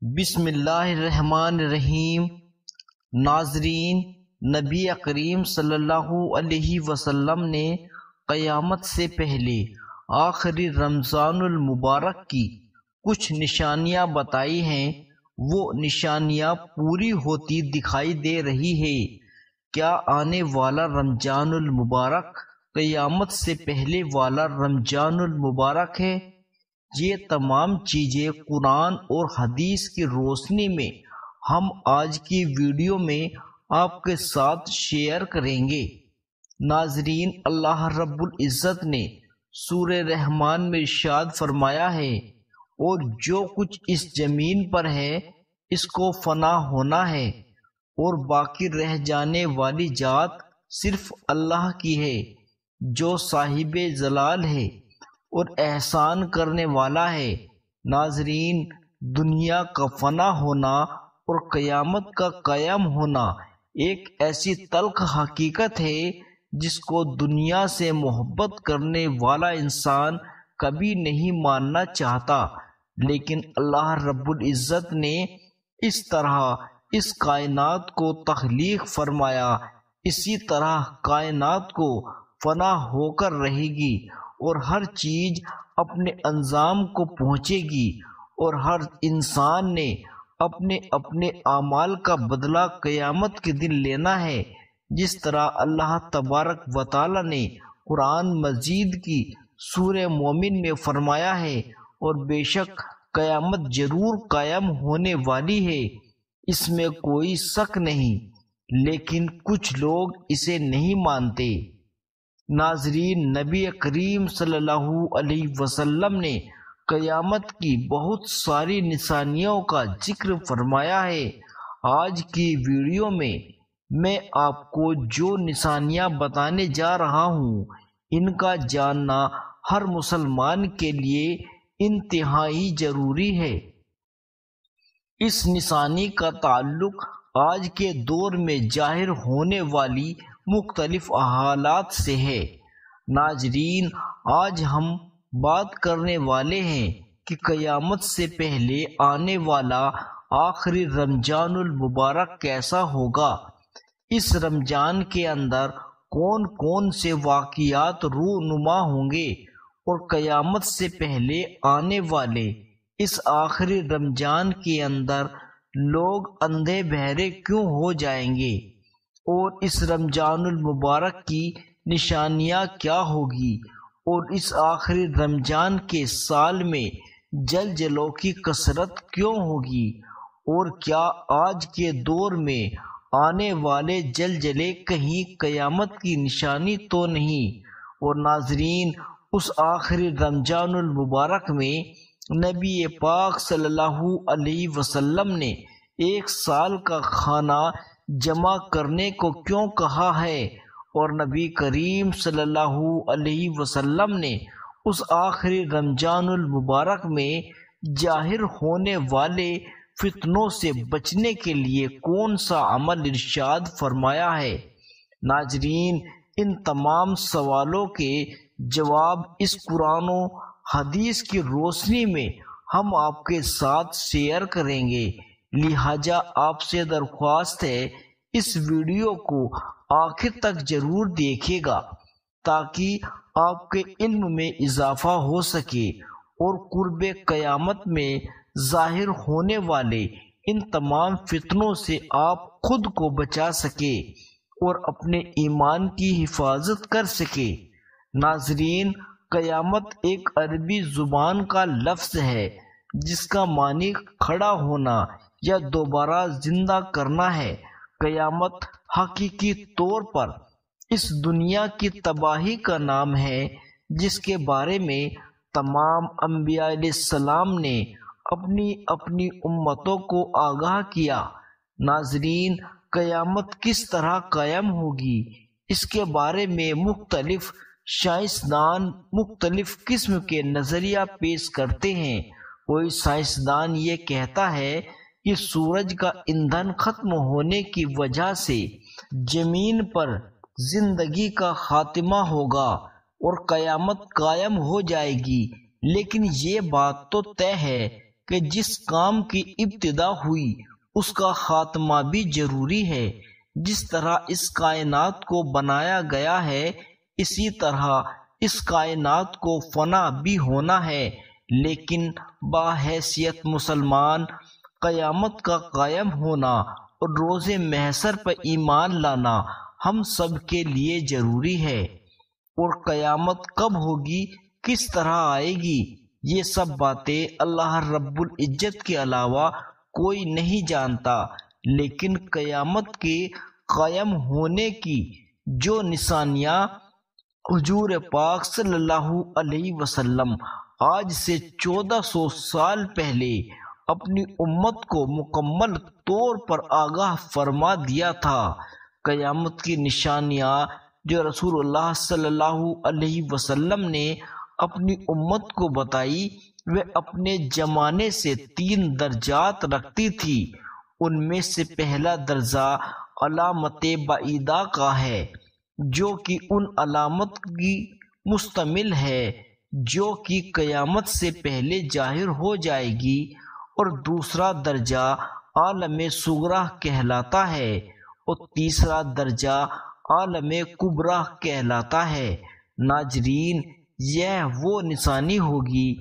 بسم اللہ الرحمن الرحیم۔ ناظرین، نبی کریم صلی اللہ علیہ وسلم نے قیامت سے پہلے آخری رمضان المبارک کی کچھ نشانیاں بتائی ہیں۔ وہ نشانیاں پوری ہوتی دکھائی دے رہی ہے۔ کیا آنے والا رمضان المبارک قیامت سے پہلے والا رمضان المبارک ہے؟ یہ تمام چیزیں قرآن اور حدیث کی روشنی میں ہم آج کی ویڈیو میں آپ کے ساتھ شیئر کریں گے۔ ناظرین، اللہ رب العزت نے سورہ رحمان میں ارشاد فرمایا ہے، اور جو کچھ اس زمین پر ہے اس کو فنا ہونا ہے، اور باقی رہ جانے والی ذات صرف اللہ کی ہے، جو صاحب جلال ہے اور احسان کرنے والا ہے۔ ناظرین، دنیا کا فنا ہونا اور قیامت کا قائم ہونا ایک ایسی تلخ حقیقت ہے جس کو دنیا سے محبت کرنے والا انسان کبھی نہیں ماننا چاہتا، لیکن اللہ رب العزت نے اس طرح اس کائنات کو تخلیق فرمایا، اسی طرح کائنات کو فنا ہو کر رہے گی، اور ہر چیز اپنے انجام کو پہنچے گی، اور ہر انسان نے اپنے اپنے اعمال کا بدلہ قیامت کے دن لینا ہے۔ جس طرح اللہ تبارک و تعالی نے قرآن مجید کی سورہ مومن میں فرمایا ہے، اور بے شک قیامت ضرور قائم ہونے والی ہے، اس میں کوئی شک نہیں، لیکن کچھ لوگ اسے نہیں مانتے۔ ناظرین، نبی کریم صلی اللہ علیہ وسلم نے قیامت کی بہت ساری نشانیوں کا ذکر فرمایا ہے۔ آج کی ویڈیو میں آپ کو جو نشانیاں بتانے جا رہا ہوں، ان کا جاننا ہر مسلمان کے لیے انتہائی ضروری ہے۔ اس نشانی کا تعلق آج کے دور میں ظاہر ہونے والی مختلف حالات سے ہے۔ ناظرین، آج ہم بات کرنے والے ہیں کہ قیامت سے پہلے آنے والا آخری رمضان المبارک کیسا ہوگا۔ اس رمضان کے اندر کون کون سے واقعات رونما ہوں گے، اور قیامت سے پہلے آنے والے اس آخری رمضان کے اندر لوگ اندھے بہرے کیوں ہو جائیں گے، اور اس رمضان المبارک کی نشانیاں کیا ہوگی، اور اس آخری رمضان کے سال میں زلزلوں کی کثرت کیوں ہوگی، اور کیا آج کے دور میں آنے والے زلزلے کہیں قیامت کی نشانی تو نہیں۔ اور ناظرین، اس آخری رمضان المبارک میں نبی پاک صلی اللہ علیہ وسلم نے ایک سال کا کھانا جمع کرنے کو کیوں کہا ہے، اور نبی کریم صلی اللہ علیہ وسلم نے اس آخری رمضان المبارک میں ظاہر ہونے والے فتنوں سے بچنے کے لیے کون سا عمل ارشاد فرمایا ہے۔ ناظرین، ان تمام سوالوں کے جواب اس قرآن و حدیث کی روشنی میں ہم آپ کے ساتھ شیئر کریں گے، لہٰذا آپ سے درخواست ہے اس ویڈیو کو آخر تک ضرور دیکھیے گا، تاکہ آپ کے علم میں اضافہ ہو سکے، اور قرب قیامت میں ظاہر ہونے والے ان تمام فتنوں سے آپ خود کو بچا سکے اور اپنے ایمان کی حفاظت کر سکے۔ ناظرین، قیامت ایک عربی زبان کا لفظ ہے جس کا معنی کھڑا ہونا یا دوبارہ زندہ کرنا ہے۔ قیامت حقیقی طور پر اس دنیا کی تباہی کا نام ہے، جس کے بارے میں تمام انبیاء علیہ السلام نے اپنی اپنی امتوں کو آگاہ کیا۔ ناظرین، قیامت کس طرح قائم ہوگی، اس کے بارے میں مختلف سائنسدان مختلف قسم کے نظریہ پیش کرتے ہیں۔ کوئی سائنسدان یہ کہتا ہے کہ سورج کا ایندھن ختم ہونے کی وجہ سے زمین پر زندگی کا خاتمہ ہوگا اور قیامت قائم ہو جائے گی، لیکن یہ بات تو طے ہے کہ جس کام کی ابتدا ہوئی اس کا خاتمہ بھی ضروری ہے۔ جس طرح اس کائنات کو بنایا گیا ہے اسی طرح اس کائنات کو فنا بھی ہونا ہے، لیکن بحیثیت مسلمان قیامت کا قائم ہونا اور روز محشر پر ایمان لانا ہم سب کے لیے ضروری ہے۔ اور قیامت کب ہوگی، کس طرح آئے گی، یہ سب باتیں اللہ رب العزت کے علاوہ کوئی نہیں جانتا، لیکن قیامت کے قائم ہونے کی جو نشانیاں حضور پاک صلی اللہ علیہ وسلم آج سے 1400 سال پہلے اپنی امت کو مکمل طور پر آگاہ فرما دیا تھا، قیامت کی نشانیاں جو رسول اللہ صلی اللہ علیہ وسلم نے اپنی امت کو بتائی وہ اپنے زمانے سے 3 درجات رکھتی تھی۔ ان میں سے پہلا درجہ علامت بعیدہ کا ہے، جو کہ ان علامت کی مشتمل ہے جو کہ قیامت سے پہلے ظاہر ہو جائے گی، اور دوسرا درجہ عالم صغریٰ کہلاتا ہے، اور تیسرا درجہ عالم کبریٰ کہلاتا ہے۔ ناظرین، یہ وہ نشانی ہوگی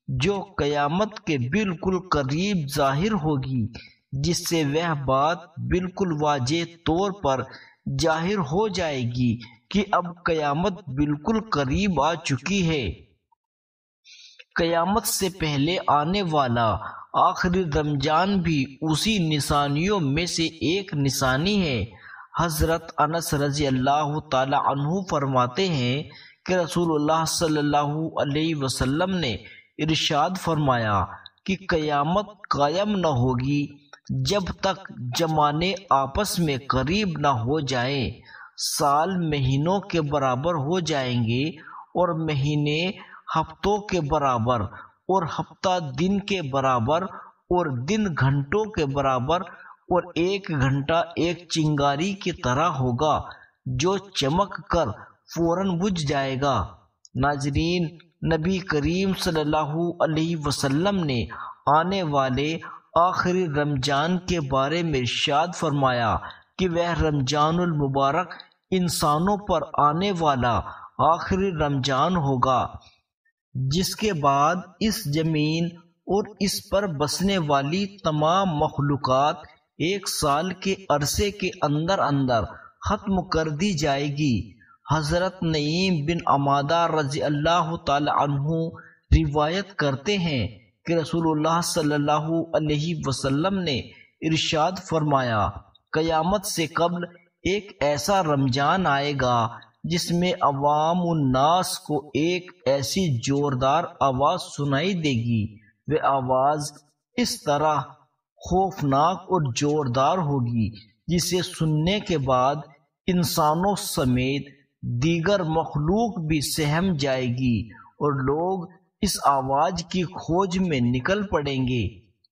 جو قیامت کے بالکل قریب ظاہر ہوگی، جس سے وہ بات بالکل واضح طور پر ظاہر ہو جائے گی کہ اب قیامت بالکل قریب آ چکی ہے۔ قیامت سے پہلے آنے والا آخری رمضان بھی اسی نشانیوں میں سے ایک نشانی ہے۔ حضرت انس رضی اللہ تعالی عنہ فرماتے ہیں کہ رسول اللہ صلی اللہ علیہ وسلم نے ارشاد فرمایا کہ قیامت قائم نہ ہوگی جب تک زمانے آپس میں قریب نہ ہو جائیں۔ سال مہینوں کے برابر ہو جائیں گے، اور مہینے ہفتوں کے برابر، اور ہفتہ دن کے برابر، اور دن گھنٹوں کے برابر، اور ایک گھنٹہ ایک چنگاری کی طرح ہوگا جو چمک کر فوراً بجھ جائے گا۔ ناظرین، نبی کریم صلی اللہ علیہ وسلم نے آنے والے آخری رمضان کے بارے میں ارشاد فرمایا کہ وہ رمضان المبارک انسانوں پر آنے والا آخری رمضان ہوگا، جس کے بعد اس زمین اور اس پر بسنے والی تمام مخلوقات 1 سال کے عرصے کے اندر اندر ختم کر دی جائے گی۔ حضرت نعیم بن عمادہ رضی اللہ تعالی عنہ روایت کرتے ہیں کہ رسول اللہ صلی اللہ علیہ وسلم نے ارشاد فرمایا، قیامت سے قبل ایک ایسا رمضان آئے گا جس میں عوام الناس کو ایک ایسی زوردار آواز سنائی دے گی۔ وہ آواز اس طرح خوفناک اور زوردار ہوگی جسے سننے کے بعد انسانوں سمیت دیگر مخلوق بھی سہم جائے گی، اور لوگ اس آواز کی کھوج میں نکل پڑیں گے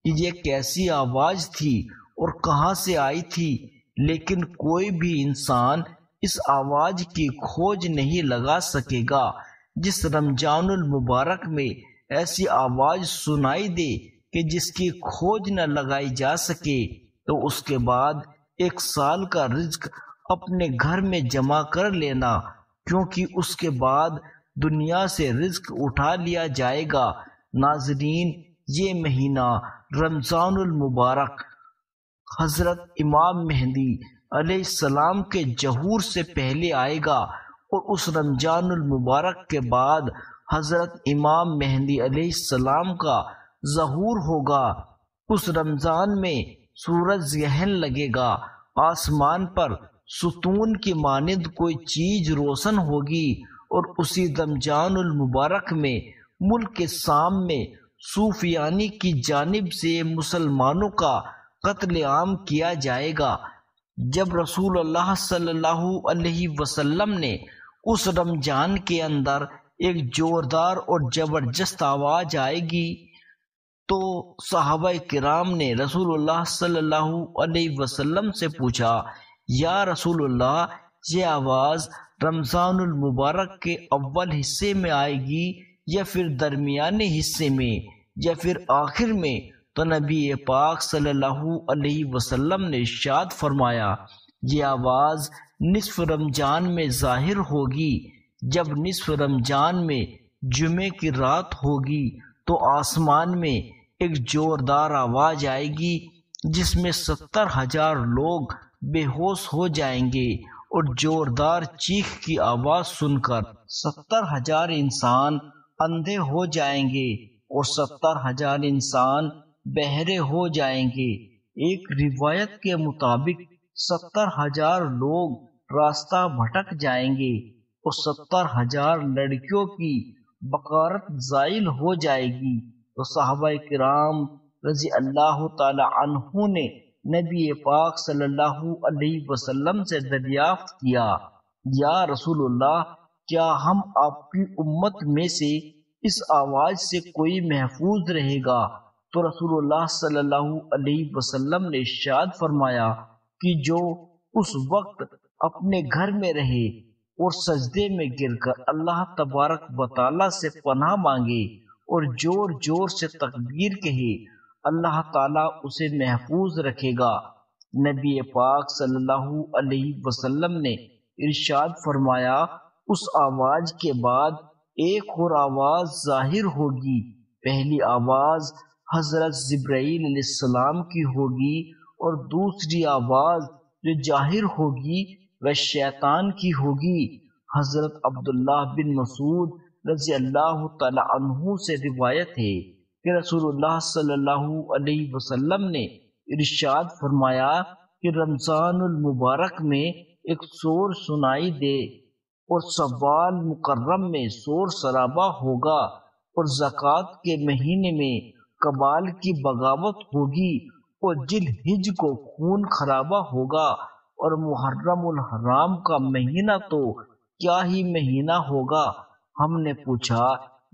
کہ یہ کیسی آواز تھی اور کہاں سے آئی تھی، لیکن کوئی بھی انسان اس آواز کی کھوج نہیں لگا سکے گا۔ جس رمضان المبارک میں ایسی آواز سنائی دے کہ جس کی کھوج نہ لگائی جا سکے، تو اس کے بعد 1 سال کا رزق اپنے گھر میں جمع کر لینا، کیونکہ اس کے بعد دنیا سے رزق اٹھا لیا جائے گا۔ ناظرین، یہ مہینہ رمضان المبارک حضرت امام مہدی علیہ السلام کے ظہور سے پہلے آئے گا، اور اس رمضان المبارک کے بعد حضرت امام مہدی علیہ السلام کا ظہور ہوگا۔ اس رمضان میں سورج گرہن لگے گا، آسمان پر ستون کی مانند کوئی چیز روشن ہوگی، اور اسی رمضان المبارک میں ملک کے شام میں صوفیانی کی جانب سے مسلمانوں کا قتل عام کیا جائے گا۔ جب رسول اللہ صلی اللہ علیہ وسلم نے اس رمضان کے اندر ایک زوردار اور زبردست آواز آئے گی تو صحابہ کرام نے رسول اللہ صلی اللہ علیہ وسلم سے پوچھا، یا رسول اللہ، یہ آواز رمضان المبارک کے اول حصے میں آئے گی یا پھر درمیانے حصے میں؟ یا پھر آخر میں؟ تو نبی پاک صلی اللہ علیہ وسلم نے ارشاد فرمایا یہ آواز نصف رمضان میں ظاہر ہوگی۔ جب نصف رمضان میں جمعے کی رات ہوگی تو آسمان میں ایک زوردار آواز آئے گی جس میں 70,000 لوگ بے ہوش ہو جائیں گے، اور زوردار چیخ کی آواز سن کر 70,000 انسان اندھے ہو جائیں گے اور 70,000 انسان بہرے ہو جائیں گے۔ ایک روایت کے مطابق 70,000 لوگ راستہ بھٹک جائیں گے اور 70,000 لڑکیوں کی بکارت زائل ہو جائے گی۔ تو صحابہ کرام رضی اللہ تعالی عنہ نے نبی پاک صلی اللہ علیہ وسلم سے دریافت کیا، یا رسول اللہ، کیا ہم آپ کی امت میں سے اس آواز سے کوئی محفوظ رہے گا؟ تو رسول اللہ صلی اللہ علیہ وسلم نے ارشاد فرمایا کہ جو اس وقت اپنے گھر میں رہے اور سجدے میں گر کر اللہ تبارک و تعالیٰ سے پناہ مانگے اور زور زور سے تکبیر کہے، اللہ تعالیٰ اسے محفوظ رکھے گا۔ نبی پاک صلی اللہ علیہ وسلم نے ارشاد فرمایا اس آواز کے بعد ایک اور آواز ظاہر ہوگی۔ پہلی آواز حضرت جبرائیل علیہ السلام کی ہوگی اور دوسری آواز جو ظاہر ہوگی وہ شیطان کی ہوگی۔ حضرت عبداللہ بن مسعود رضی اللہ تعالی عنہ سے روایت ہے کہ رسول اللہ صلی اللہ علیہ وسلم نے ارشاد فرمایا کہ رمضان المبارک میں ایک شور سنائی دے اور شوال مکرم میں شور شرابہ ہوگا، اور زکوٰۃ کے مہینے میں کبال کی بغاوت ہوگی، اور ذی الحجہ کو خون خرابہ ہوگا، اور محرم الحرام کا مہینہ تو کیا ہی مہینہ ہوگا۔ ہم نے پوچھا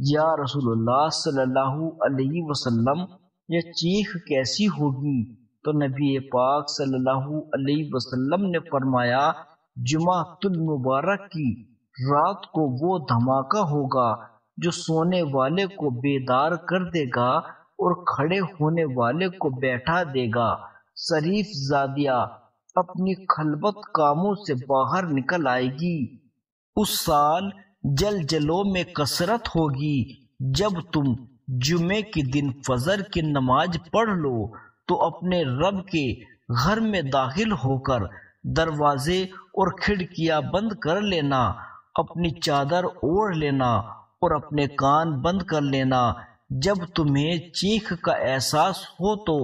یا رسول اللہ صلی اللہ علیہ وسلم یہ چیخ کیسی ہوگی؟ تو نبی پاک صلی اللہ علیہ وسلم نے فرمایا جمعۃ المبارک کی رات کو وہ دھماکہ ہوگا جو سونے والے کو بیدار کر دے گا اور کھڑے ہونے والے کو بیٹھا دے گا۔ شریف زادیہ اپنی خلوت کاموں سے باہر نکل آئے گی۔ اس سال جلجلوں میں کثرت ہوگی۔ جب تم جمعے کے دن فجر کی نماز پڑھ لو تو اپنے رب کے گھر میں داخل ہو کر دروازے اور کھڑکیاں بند کر لینا، اپنی چادر اوڑھ لینا اور اپنے کان بند کر لینا۔ جب تمہیں چیخ کا احساس ہو تو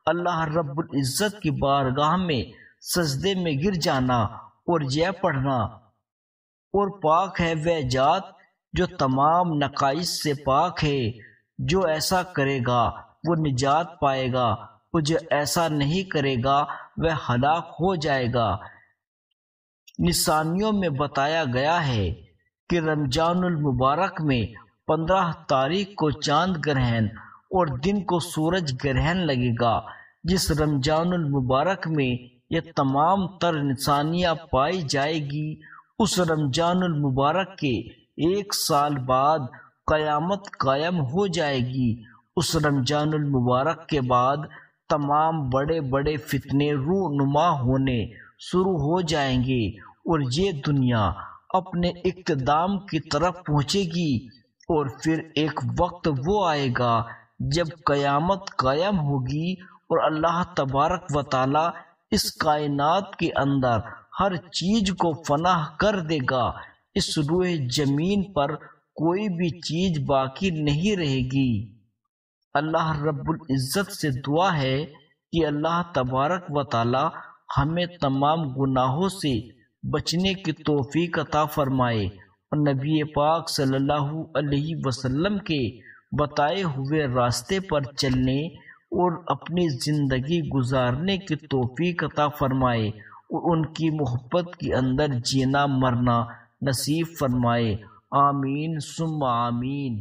اللہ رب العزت کی بارگاہ میں سجدے میں گر جانا اور یہ پڑھنا، اور پاک ہے وہ ذات جو تمام نقائص سے پاک ہے۔ جو ایسا کرے گا وہ نجات پائے گا، اور جو ایسا نہیں کرے گا وہ ہلاک ہو جائے گا۔ نشانیوں میں بتایا گیا ہے کہ رمضان المبارک میں 15 تاریخ کو چاند گرہن اور دن کو سورج گرہن لگے گا۔ جس رمضان المبارک میں یہ تمام تر نشانیاں پائی جائے گی، اس رمضان المبارک کے 1 سال بعد قیامت قائم ہو جائے گی۔ اس رمضان المبارک کے بعد تمام بڑے بڑے فتنے رونما ہونے شروع ہو جائیں گے، اور یہ دنیا اپنے اقتدام کی طرف پہنچے گی، اور پھر ایک وقت وہ آئے گا جب قیامت قائم ہوگی اور اللہ تبارک و تعالی اس کائنات کے اندر ہر چیز کو فنا کر دے گا۔ اس روح زمین پر کوئی بھی چیز باقی نہیں رہے گی۔ اللہ رب العزت سے دعا ہے کہ اللہ تبارک و تعالی ہمیں تمام گناہوں سے بچنے کی توفیق عطا فرمائے، اور نبی پاک صلی اللہ علیہ وسلم کے بتائے ہوئے راستے پر چلنے اور اپنی زندگی گزارنے کی توفیق عطا فرمائے، اور ان کی محبت کے اندر جینا مرنا نصیب فرمائے۔ آمین ثم آمین۔